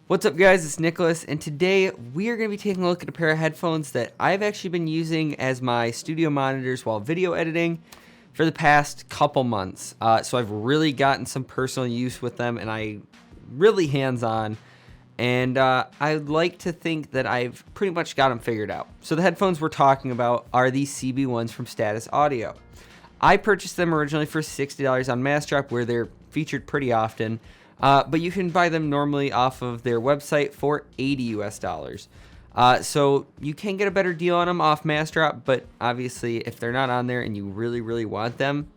What's up guys, it's Nicholas, and today we are going to be taking a look at a pair of headphones that I've actually been using as my studio monitors while video editing for the past couple months. So I've really gotten some personal use with them, and I really hands-on, and I'd like to think that I've pretty much got them figured out. So the headphones we're talking about are these CB ones from Status Audio. I purchased them originally for $60 on Massdrop, where they're featured pretty often. But you can buy them normally off of their website for $80 US. So you can get a better deal on them off Massdrop, but obviously if they're not on there and you really want them,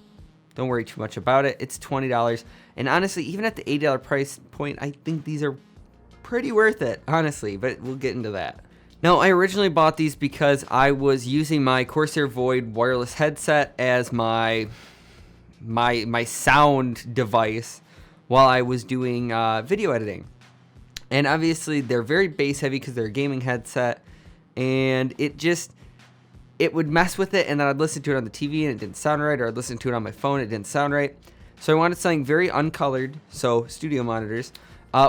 don't worry too much about it. It's $20. And honestly, even at the $80 price point, I think these are pretty worth it, honestly, but we'll get into that. Now, I originally bought these because I was using my Corsair Void wireless headset as my sound device while I was doing video editing. And obviously they're very bass heavy because they're a gaming headset, and it would mess with it, and then I'd listen to it on the TV and it didn't sound right, or I'd listen to it on my phone and it didn't sound right. So I wanted something very uncolored, so studio monitors,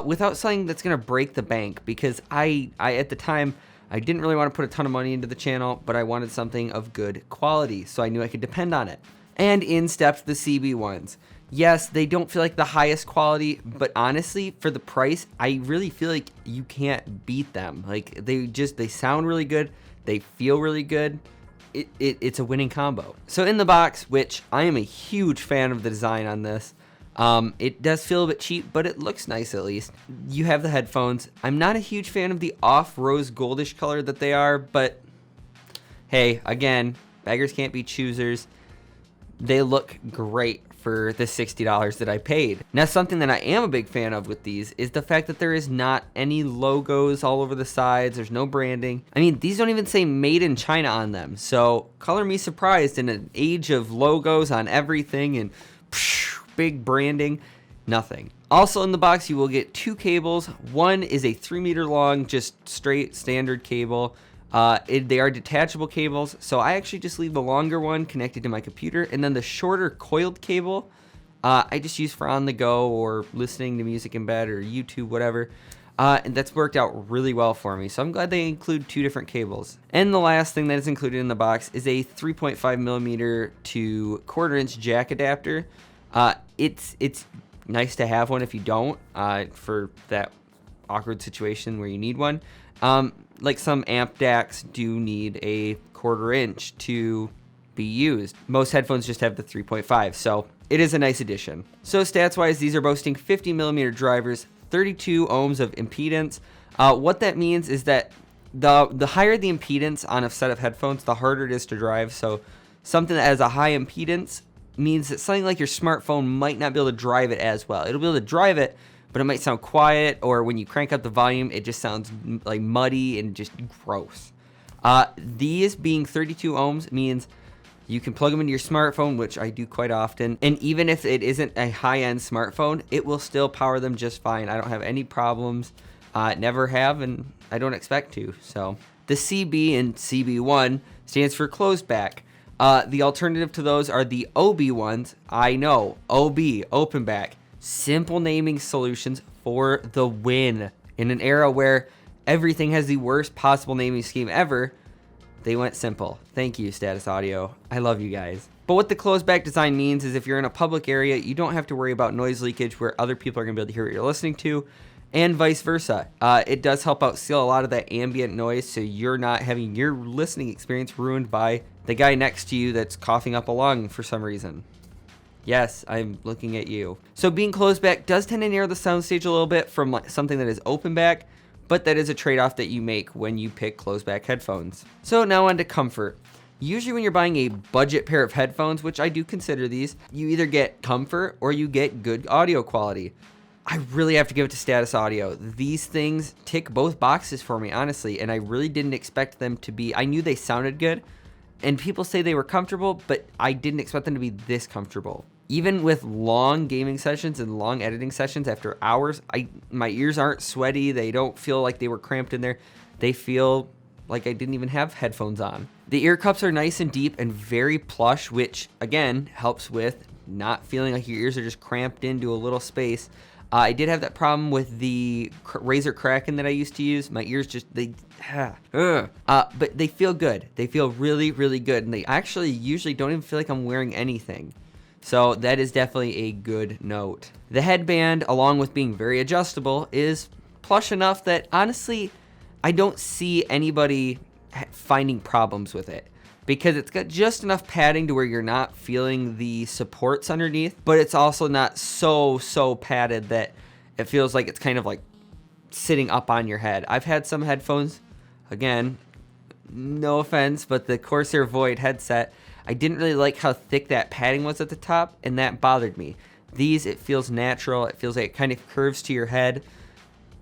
without something that's gonna break the bank, because I at the time I didn't really want to put a ton of money into the channel, but I wanted something of good quality, so I knew I could depend on it. And in stepped the CB ones. Yes, they don't feel like the highest quality, but honestly, for the price, I really feel like you can't beat them. Like, they sound really good, they feel really good. It's a winning combo. So in the box, which I am a huge fan of the design on this, it does feel a bit cheap, but it looks nice at least. You have the headphones. I'm not a huge fan of the off rose goldish color that they are, but hey, again, beggars can't be choosers. They look great for the $60 that I paid. Now, something that I am a big fan of with these is the fact that there is not any logos all over the sides. There's no branding. I mean, these don't even say made in China on them. So color me surprised in an age of logos on everything and big branding, nothing. Also in the box, you will get two cables. One is a 3-meter long, just straight standard cable. They are detachable cables, so I actually just leave the longer one connected to my computer, and then the shorter coiled cable I just use for on the go or listening to music in bed or YouTube, whatever. And that's worked out really well for me, so I'm glad they include two different cables. And the last thing that is included in the box is a 3.5 millimeter to 1/4 inch jack adapter. It's nice to have one if you don't, for that awkward situation where you need one. Like some amp DACs do need a 1/4 inch to be used. Most headphones just have the 3.5, so it is a nice addition. So stats wise, these are boasting 50 millimeter drivers, 32 ohms of impedance. What that means is that the higher the impedance on a set of headphones, the harder it is to drive. So something that has a high impedance means that something like your smartphone might not be able to drive it as well. It'll be able to drive it, but it might sound quiet, or when you crank up the volume, it just sounds like muddy and just gross. These being 32 ohms means you can plug them into your smartphone, which I do quite often, and even if it isn't a high-end smartphone, it will still power them just fine. I don't have any problems, never have, and I don't expect to. So the CB in CB1 stands for closed back. The alternative to those are the OB ones. I know, OB, open back. Simple naming solutions for the win. In an era where everything has the worst possible naming scheme ever, they went simple. Thank you, Status Audio. I love you guys. But what the closed back design means is if you're in a public area, you don't have to worry about noise leakage where other people are going to be able to hear what you're listening to, and vice versa. It does help out seal a lot of that ambient noise, so you're not having your listening experience ruined by the guy next to you that's coughing up a lung for some reason. Yes, I'm looking at you. So being closed back does tend to narrow the soundstage a little bit from something that is open back, but that is a trade-off that you make when you pick closed back headphones. So now on to comfort. Usually when you're buying a budget pair of headphones, which I do consider these, you either get comfort or you get good audio quality. I really have to give it to Status Audio. These things tick both boxes for me, honestly, and I really didn't expect them to be. I knew they sounded good, and people say they were comfortable, but I didn't expect them to be this comfortable. Even with long gaming sessions and long editing sessions after hours, my ears aren't sweaty. They don't feel like they were cramped in there. They feel like I didn't even have headphones on. The ear cups are nice and deep and very plush, which again helps with not feeling like your ears are just cramped into a little space. I did have that problem with the Razer Kraken that I used to use. My ears just, but they feel good. They feel really, really good. And they actually usually don't even feel like I'm wearing anything. So that is definitely a good note. The headband, along with being very adjustable, is plush enough that honestly, I don't see anybody finding problems with it. Because it's got just enough padding to where you're not feeling the supports underneath, but it's also not so padded that it feels like it's kind of like sitting up on your head. I've had some headphones, again, no offense, but the Corsair Void headset, I didn't really like how thick that padding was at the top, and that bothered me. These, it feels natural. It feels like it kind of curves to your head.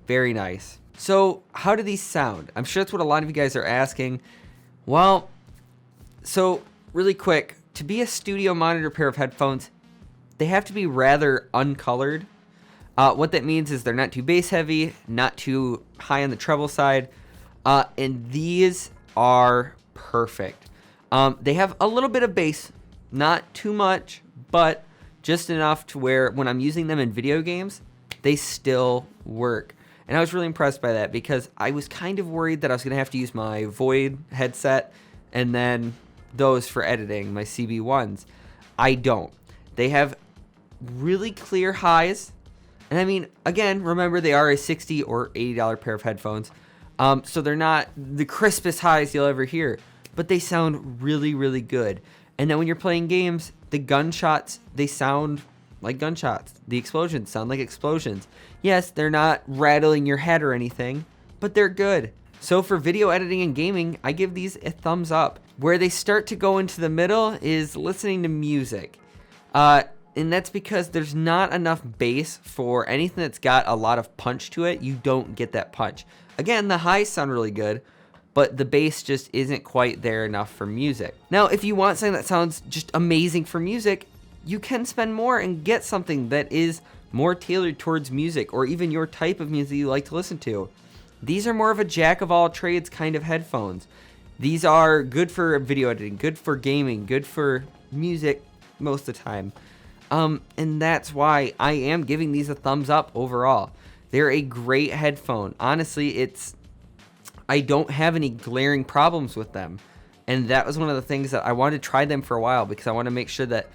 Very nice. So how do these sound? I'm sure that's what a lot of you guys are asking. Well, so really quick, to be a studio monitor pair of headphones, they have to be rather uncolored. What that means is they're not too bass heavy, not too high on the treble side, and these are perfect. They have a little bit of bass, not too much, but just enough to where when I'm using them in video games, they still work. And I was really impressed by that because I was kind of worried that I was going to have to use my Void headset and then those for editing, my CB1s. I don't. They have really clear highs. And I mean, again, remember they are a $60 or $80 pair of headphones. So they're not the crispest highs you'll ever hear, but they sound really, really good. And then when you're playing games, the gunshots, they sound like gunshots. The explosions sound like explosions. Yes, they're not rattling your head or anything, but they're good. So for video editing and gaming, I give these a thumbs up. Where they start to go into the middle is listening to music. And that's because there's not enough bass for anything that's got a lot of punch to it. You don't get that punch. Again, the highs sound really good, but the bass just isn't quite there enough for music. Now, if you want something that sounds just amazing for music, you can spend more and get something that is more tailored towards music or even your type of music you like to listen to. These are more of a jack of all trades kind of headphones. These are good for video editing, good for gaming, good for music most of the time. And that's why I am giving these a thumbs up overall. They're a great headphone. Honestly, I don't have any glaring problems with them. And that was one of the things that I wanted to try them for a while because I want to make sure that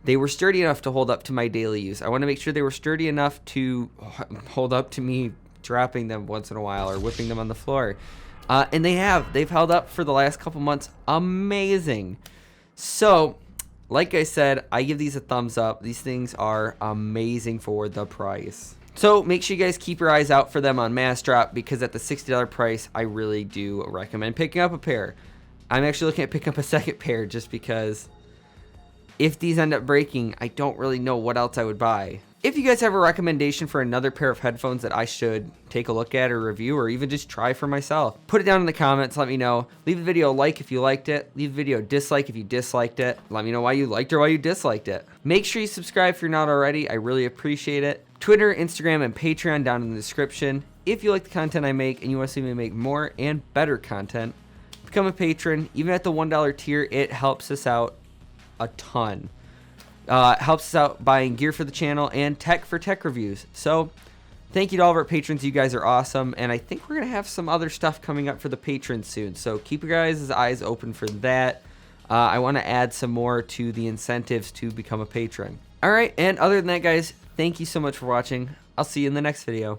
they were sturdy enough to hold up to my daily use. I want to make sure they were sturdy enough to hold up to me dropping them once in a while or whipping them on the floor. And they've held up for the last couple months. Amazing. So, like I said, I give these a thumbs up. These things are amazing for the price. So make sure you guys keep your eyes out for them on Mass Drop because at the $60 price, I really do recommend picking up a pair. I'm actually looking at picking up a second pair just because if these end up breaking, I don't really know what else I would buy. If you guys have a recommendation for another pair of headphones that I should take a look at or review or even just try for myself, put it down in the comments. Let me know. Leave the video a like if you liked it. Leave the video a dislike if you disliked it. Let me know why you liked or why you disliked it. Make sure you subscribe if you're not already. I really appreciate it. Twitter, Instagram, and Patreon down in the description. If you like the content I make and you want to see me make more and better content, become a patron. Even at the $1 tier, it helps us out a ton. Helps us out buying gear for the channel and tech for tech reviews. So thank you to all of our patrons. You guys are awesome. And I think we're going to have some other stuff coming up for the patrons soon. So keep your guys' eyes open for that. I want to add some more to the incentives to become a patron. All right. And other than that, guys, thank you so much for watching. I'll see you in the next video.